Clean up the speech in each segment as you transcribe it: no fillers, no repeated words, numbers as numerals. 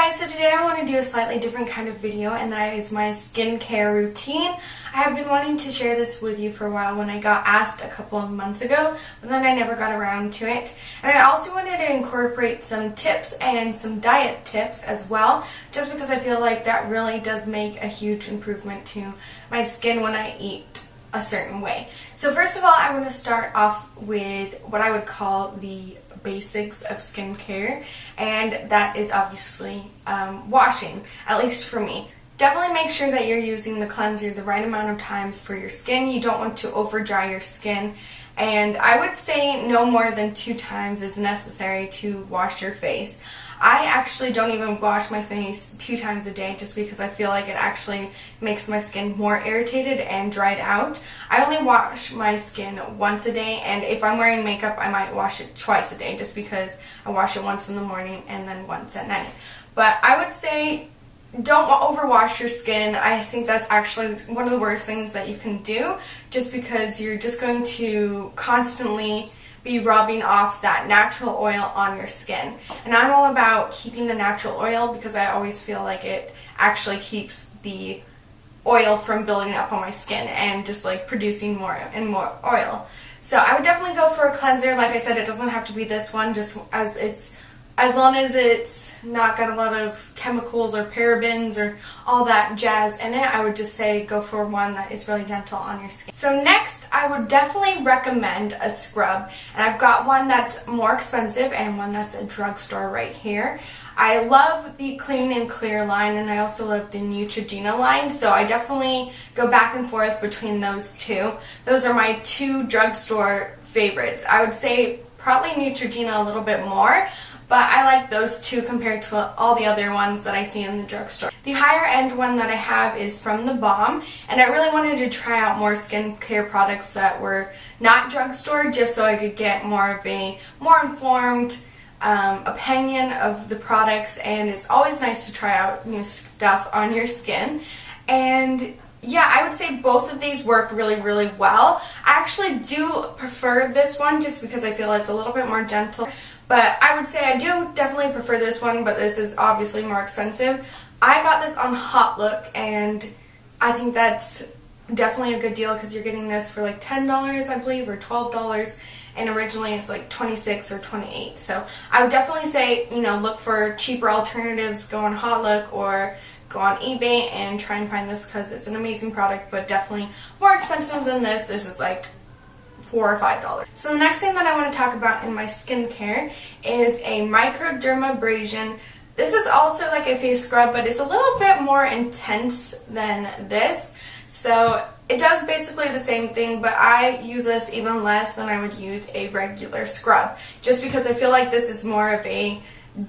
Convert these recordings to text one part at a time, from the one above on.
guys, so today I want to do a slightly different kind of video, and that is my skincare routine. I have been wanting to share this with you for a while when I got asked a couple of months ago, but then I never got around to it. And I also wanted to incorporate some tips and some diet tips as well, just because I feel like that really does make a huge improvement to my skin when I eat a certain way. So first of all, I want to start off with what I would call the basics of skincare, and that is obviously washing, at least for me. Definitely make sure that you're using the cleanser the right amount of times for your skin. You don't want to over dry your skin, and I would say no more than 2 times is necessary to wash your face. I actually don't even wash my face 2 times a day just because I feel like it actually makes my skin more irritated and dried out. I only wash my skin once a day, and if I'm wearing makeup I might wash it twice a day just because I wash it once in the morning and then once at night. But I would say don't overwash your skin. I think that's actually one of the worst things that you can do, just because you're just going to constantly be rubbing off that natural oil on your skin. And I'm all about keeping the natural oil because I always feel like it actually keeps the oil from building up on my skin and just like producing more and more oil. So I would definitely go for a cleanser. Like I said, it doesn't have to be this one, just as long as it's not got a lot of chemicals or parabens or all that jazz in it. I would just say go for one that is really gentle on your skin. So next, I would definitely recommend a scrub. And I've got one that's more expensive and one that's a drugstore right here. I love the Clean and Clear line, and I also love the Neutrogena line, so I definitely go back and forth between those two. Those are my 2 drugstore favorites. I would say probably Neutrogena a little bit more, but I like those 2 compared to all the other ones that I see in the drugstore. The higher end one that I have is from The Balm, and I really wanted to try out more skincare products that were not drugstore just so I could get more of a more informed opinion of the products, and it's always nice to try out new stuff on your skin. And yeah, I would say both of these work really, really well. I actually do prefer this one just because I feel it's a little bit more gentle. But I would say I do definitely prefer this one, but this is obviously more expensive. I got this on Hot Look, and I think that's definitely a good deal because you're getting this for like $10, I believe, or $12, and originally it's like $26 or $28. So I would definitely say, you know, look for cheaper alternatives, go on Hot Look or go on eBay and try and find this because it's an amazing product, but definitely more expensive than this. This is like $4 or $5. So the next thing that I want to talk about in my skincare is a Microdermabrasion. This is also like a face scrub, but it's a little bit more intense than this. So it does basically the same thing, but I use this even less than I would use a regular scrub, just because I feel like this is more of a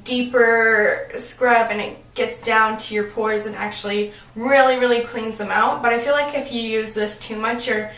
deeper scrub and it gets down to your pores and actually really, really cleans them out. But I feel like if you use this too much, you're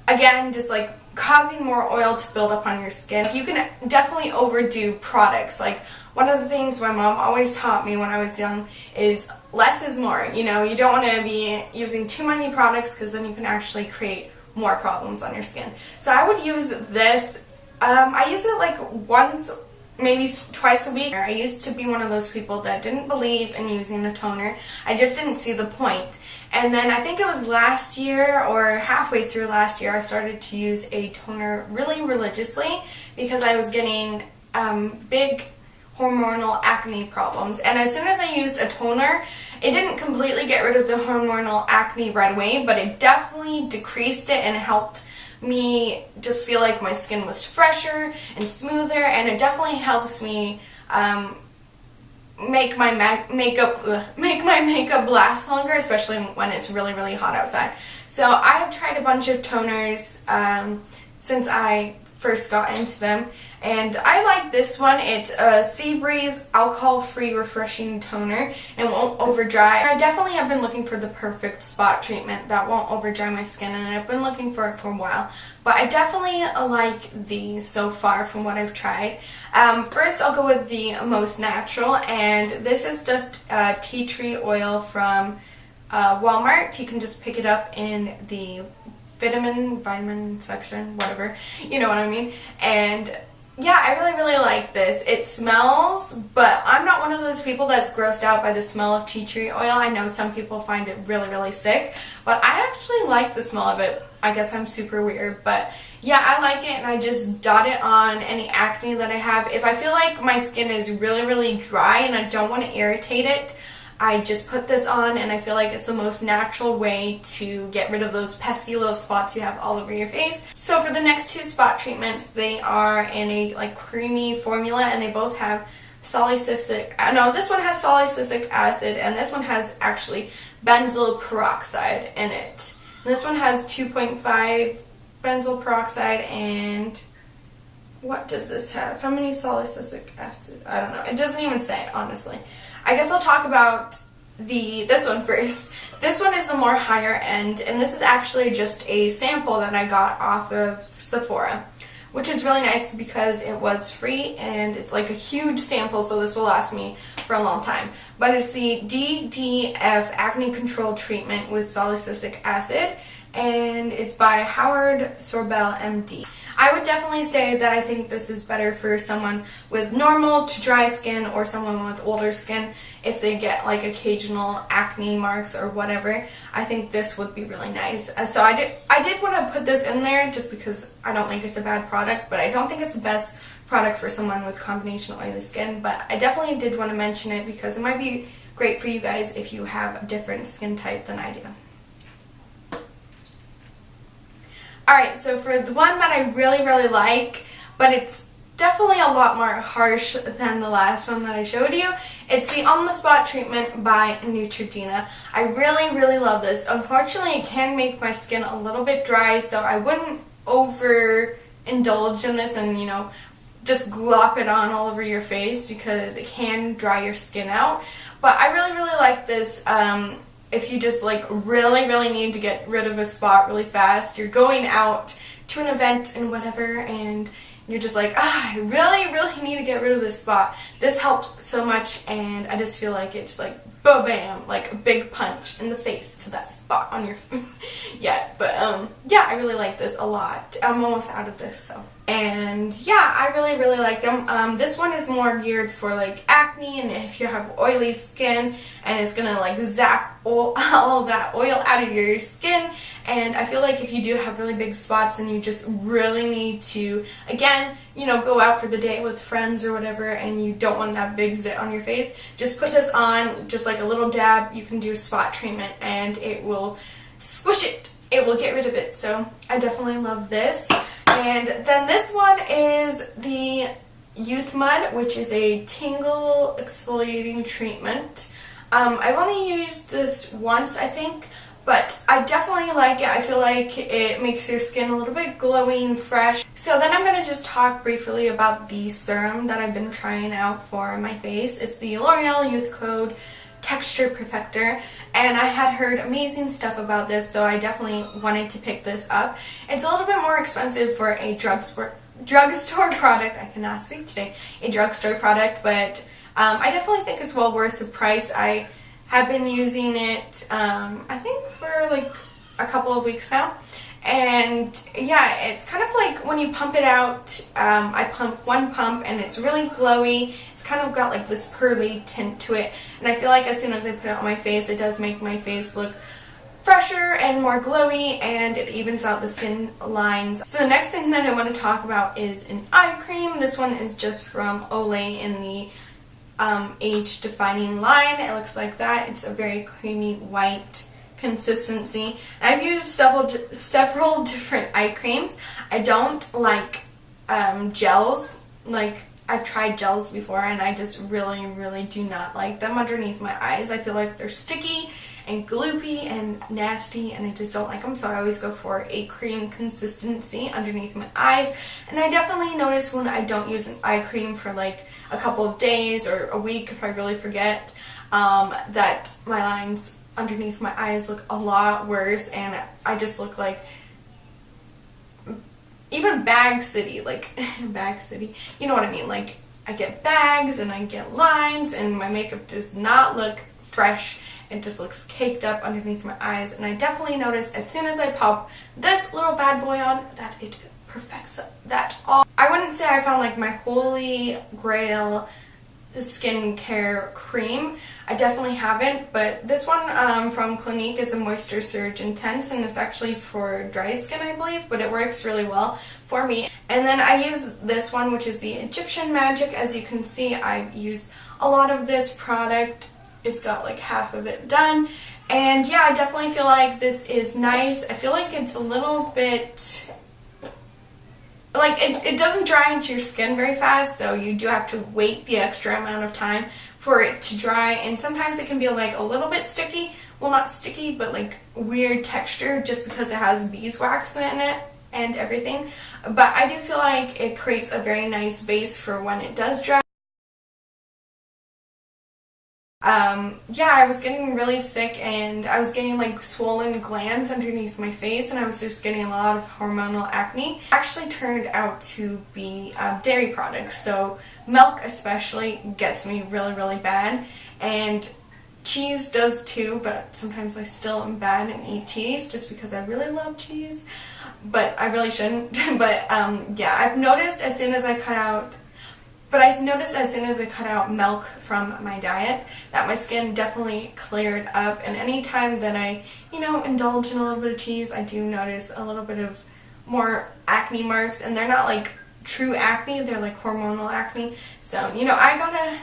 again just like causing more oil to build up on your skin. You can definitely overdo products. Like one of the things my mom always taught me when I was young is less is more. You know, you don't want to be using too many products because then you can actually create more problems on your skin. So I would use this. I use it like once, maybe twice a week. I used to be one of those people that didn't believe in using a toner. I just didn't see the point. And then I think it was last year or halfway through last year I started to use a toner really religiously because I was getting big hormonal acne problems. And as soon as I used a toner, it didn't completely get rid of the hormonal acne right away, but it definitely decreased it and helped me just feel like my skin was fresher and smoother, and it definitely helps me make my makeup last longer, especially when it's really, really hot outside. So I have tried a bunch of toners since I first got into them, and I like this one. It's a Sea Breeze alcohol-free refreshing toner and won't over dry. I definitely have been looking for the perfect spot treatment that won't over dry my skin, and I've been looking for it for a while. But I definitely like these so far from what I've tried. First I'll go with the most natural, and this is just tea tree oil from Walmart. You can just pick it up in the vitamin section, whatever, you know what I mean. And yeah, I really like this. It smells, but I'm not one of those people that's grossed out by the smell of tea tree oil. I know some people find it really sick, but I actually like the smell of it. I guess I'm super weird, but yeah, I like it, and I just dot it on any acne that I have. If I feel like my skin is really dry and I don't want to irritate it, I just put this on, and I feel like it's the most natural way to get rid of those pesky little spots you have all over your face. So for the next two spot treatments, they are in a like creamy formula, and they both have salicylic, no, this one has salicylic acid, and this one has actually benzoyl peroxide in it. And this one has 2.5 benzoyl peroxide, and what does this have? How many salicylic acid? I don't know. It doesn't even say, honestly. I guess I'll talk about this one first. This one is the more higher end, and this is actually just a sample that I got off of Sephora, which is really nice because it was free and it's like a huge sample, so this will last me for a long time. But it's the DDF Acne Control Treatment with Salicylic Acid, and it's by Howard Sorbel, MD. I would definitely say that I think this is better for someone with normal to dry skin or someone with older skin. If they get like occasional acne marks or whatever, I think this would be really nice. So I did want to put this in there just because I don't think it's a bad product, but I don't think it's the best product for someone with combination oily skin. But I definitely did want to mention it because it might be great for you guys if you have a different skin type than I do. Alright, so for the one that I really like, but it's definitely a lot more harsh than the last one that I showed you, it's the On The Spot treatment by Neutrogena. I really love this. Unfortunately, it can make my skin a little bit dry, so I wouldn't overindulge in this and, you know, just glop it on all over your face because it can dry your skin out. But I really like this. If you just like really need to get rid of a spot really fast, you're going out to an event and whatever, and you're just like, I really need to get rid of this spot. This helps so much, and I just feel like it's like ba-bam, like a big punch in the face to that spot on your yeah, but yeah, I really like this a lot. I'm almost out of this, so. And yeah, I really like them. This one is more geared for like acne, and if you have oily skin, and it's gonna like zap all that oil out of your skin. And I feel like if you do have really big spots and you just really need to, again, you know, go out for the day with friends or whatever, and you don't want that big zit on your face, just put this on, just like a little dab. You can do a spot treatment and it will squish it. It will get rid of it. So I definitely love this. And then this one is the Youth Mud, which is a tingle exfoliating treatment. I've only used this once, I think, but I definitely like it. I feel like it makes your skin a little bit glowy and fresh. So then I'm going to just talk briefly about the serum that I've been trying out for my face. It's the L'Oreal Youth Code Texture Perfector, and I had heard amazing stuff about this, so I definitely wanted to pick this up. It's a little bit more expensive for a drugstore product. I cannot speak today. A drugstore product, but I definitely think it's well worth the price. I have been using it, I think for like a couple of weeks now. And yeah, it's kind of like when you pump it out, I pump one pump and it's really glowy. It's kind of got like this pearly tint to it. And I feel like as soon as I put it on my face, it does make my face look fresher and more glowy, and it evens out the skin lines. So the next thing that I want to talk about is an eye cream. This one is just from Olay in the age defining line. It looks like that. It's a very creamy white consistency. I've used several different eye creams. I don't like gels. Like, I've tried gels before and I just really do not like them underneath my eyes. I feel like they're sticky and gloopy and nasty, and I just don't like them, so I always go for a cream consistency underneath my eyes. And I definitely notice when I don't use an eye cream for like a couple of days or a week, if I really forget, that my lines underneath my eyes look a lot worse, and I just look like even Bag City, like Bag City, you know what I mean, like I get bags and I get lines and my makeup does not look fresh. It just looks caked up underneath my eyes, and I definitely notice as soon as I pop this little bad boy on that it perfects that all. I wouldn't say I found like my holy grail skincare cream. I definitely haven't, but this one from Clinique is a Moisture Surge Intense, and it's actually for dry skin, I believe, but it works really well for me. And then I use this one, which is the Egyptian Magic. As you can see, I've used a lot of this product. It's got like half of it done, and yeah, I definitely feel like this is nice. I feel like it's a little bit like it doesn't dry into your skin very fast, so you do have to wait the extra amount of time for it to dry, and sometimes it can be like a little bit sticky. Well, not sticky, but like weird texture just because it has beeswax in it and everything. But I do feel like it creates a very nice base for when it does dry. Yeah, I was getting really sick, and I was getting like swollen glands underneath my face, and I was just getting a lot of hormonal acne. It actually turned out to be dairy products, so milk especially gets me really bad, and cheese does too, but sometimes I still am bad and eat cheese just because I really love cheese, but I really shouldn't. But yeah, I've noticed as soon as I cut out milk from my diet that my skin definitely cleared up, and anytime that I, indulge in a little bit of cheese, I do notice a little bit of more acne marks, and they're not like true acne, they're like hormonal acne. So, I gotta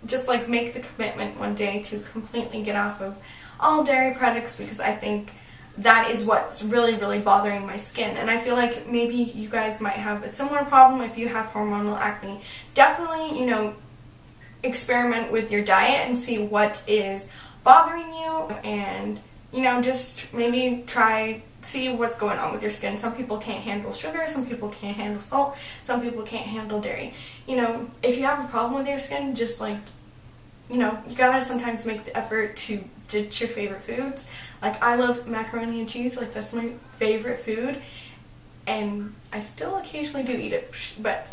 just like make the commitment one day to completely get off of all dairy products, because I think that is what's really bothering my skin. And I feel like maybe you guys might have a similar problem if you have hormonal acne. Definitely, experiment with your diet and see what is bothering you, and just maybe see what's going on with your skin. Some people can't handle sugar, some people can't handle salt, some people can't handle dairy. If you have a problem with your skin, just like, you gotta sometimes make the effort to ditch your favorite foods. Like, I love macaroni and cheese, like that's my favorite food, and I still occasionally do eat it, but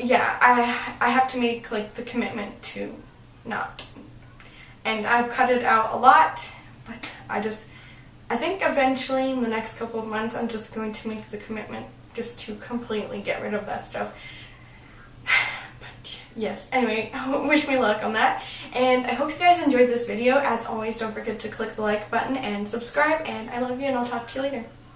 yeah, I have to make like the commitment to not, and I've cut it out a lot, but I think eventually in the next couple of months I'm just going to make the commitment just to completely get rid of that stuff. But yes, anyway, wish me luck on that, and I hope you guys enjoyed this video. As always, don't forget to click the like button and subscribe, and I love you, and I'll talk to you later.